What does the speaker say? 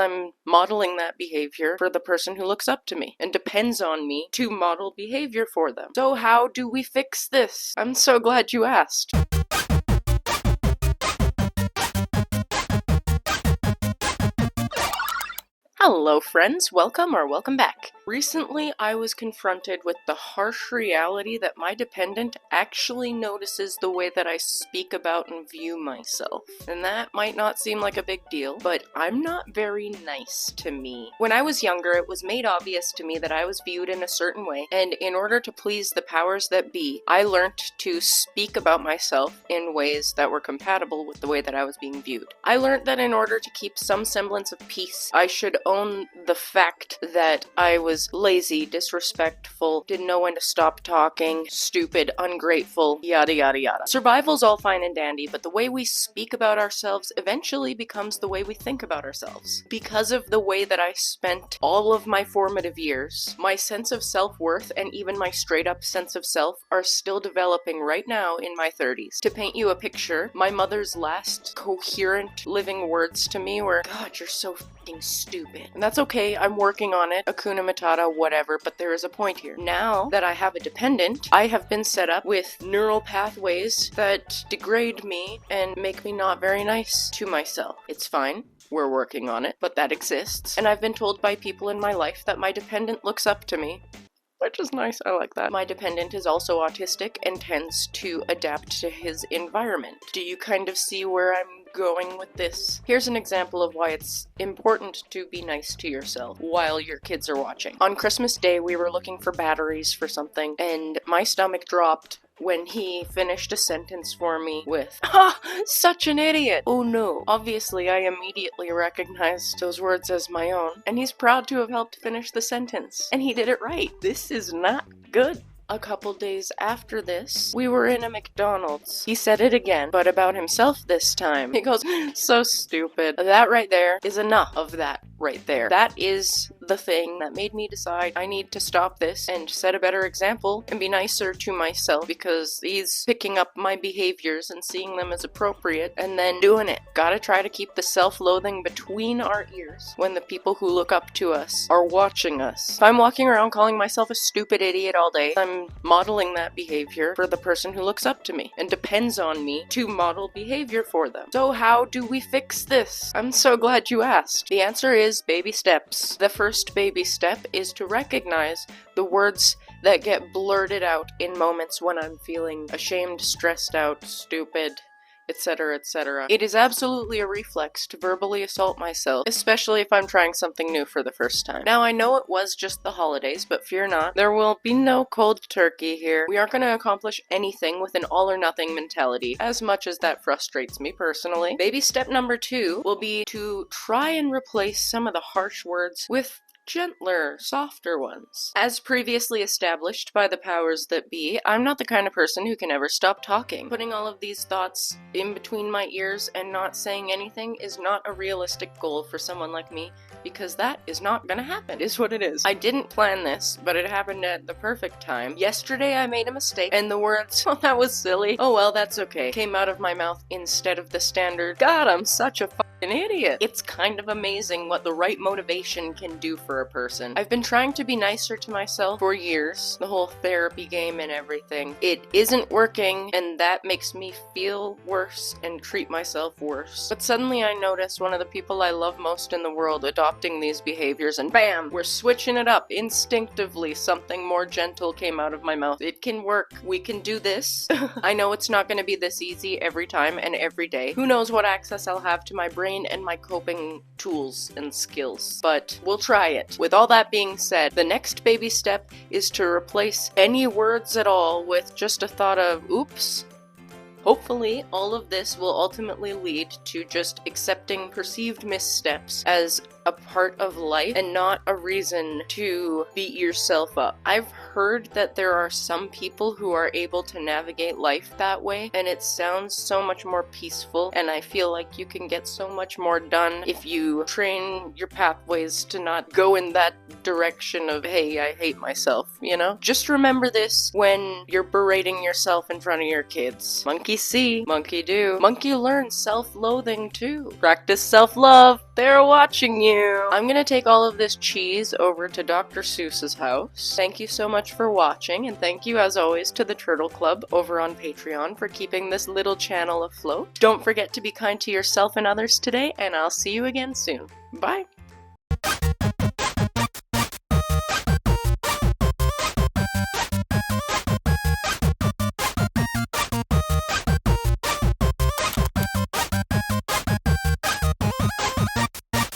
I'm modeling that behavior for the person who looks up to me and depends on me to model behavior for them. So how do we fix this? I'm so glad you asked. Hello friends, welcome or welcome back. Recently, I was confronted with the harsh reality that my dependent actually notices the way that I speak about and view myself. And that might not seem like a big deal, but I'm not very nice to me. When I was younger, it was made obvious to me that I was viewed in a certain way, and in order to please the powers that be, I learned to speak about myself in ways that were compatible with the way that I was being viewed. I learned that in order to keep some semblance of peace, I should own the fact that I was lazy, disrespectful, didn't know when to stop talking, stupid, ungrateful, yada yada yada. Survival's all fine and dandy, but the way we speak about ourselves eventually becomes the way we think about ourselves. Because of the way that I spent all of my formative years, my sense of self-worth and even my straight-up sense of self are still developing right now in my 30s. To paint you a picture, my mother's last coherent living words to me were, "God, you're so f***ing stupid." And that's okay, I'm working on it, Hakuna Matata, whatever, but there is a point here. Now that I have a dependent, I have been set up with neural pathways that degrade me and make me not very nice to myself. It's fine. We're working on it, but that exists. And I've been told by people in my life that my dependent looks up to me. Which is nice, I like that. My dependent is also autistic and tends to adapt to his environment. Do you kind of see where I'm going with this? Here's an example of why it's important to be nice to yourself while your kids are watching. On Christmas Day, we were looking for batteries for something, and my stomach dropped when he finished a sentence for me with, "Ah, such an idiot!" Oh no. Obviously, I immediately recognized those words as my own, and he's proud to have helped finish the sentence. And he did it right. This is not good. A couple days after this, we were in a McDonald's. He said it again, but about himself this time. He goes, "So stupid." That right there is enough of that right there. That is the thing that made me decide I need to stop this and set a better example and be nicer to myself, because he's picking up my behaviors and seeing them as appropriate and then doing it. Gotta try to keep the self-loathing between our ears when the people who look up to us are watching us. If I'm walking around calling myself a stupid idiot all day, I'm modeling that behavior for the person who looks up to me and depends on me to model behavior for them. So how do we fix this? I'm so glad you asked. The answer is baby steps. The first baby step is to recognize the words that get blurted out in moments when I'm feeling ashamed, stressed out, stupid, etc., etc. It is absolutely a reflex to verbally assault myself, especially if I'm trying something new for the first time. Now, I know it was just the holidays, but fear not, there will be no cold turkey here. We aren't going to accomplish anything with an all-or-nothing mentality, as much as that frustrates me personally. Baby step number 2 will be to try and replace some of the harsh words with gentler, softer ones. As previously established by the powers that be, I'm not the kind of person who can ever stop talking. Putting all of these thoughts in between my ears and not saying anything is not a realistic goal for someone like me, because that is not gonna happen, is what it is. I didn't plan this, but it happened at the perfect time. Yesterday I made a mistake, and the words, "Oh, that was silly. Oh well, that's okay," came out of my mouth instead of the standard, "God, I'm such a fucking idiot." It's kind of amazing what the right motivation can do for a person. I've been trying to be nicer to myself for years, the whole therapy game and everything. It isn't working, and that makes me feel worse and treat myself worse. But suddenly I notice one of the people I love most in the world adopting these behaviors, and bam! We're switching it up. Instinctively, something more gentle came out of my mouth. It can work. We can do this. I know it's not going to be this easy every time and every day. Who knows what access I'll have to my brain and my coping tools and skills, but we'll try it. With all that being said, the next baby step is to replace any words at all with just a thought of, oops. Hopefully, all of this will ultimately lead to just accepting perceived missteps as a part of life and not a reason to beat yourself up. I've heard that there are some people who are able to navigate life that way, and it sounds so much more peaceful, and I feel like you can get so much more done if you train your pathways to not go in that direction of, hey, I hate myself, you know? Just remember this when you're berating yourself in front of your kids. Monkey see, monkey do. Monkey learn self-loathing too. Practice self-love. They're watching you! I'm gonna take all of this cheese over to Dr. Seuss's house. Thank you so much for watching, and thank you as always to the Turtle Club over on Patreon for keeping this little channel afloat. Don't forget to be kind to yourself and others today, and I'll see you again soon. Bye!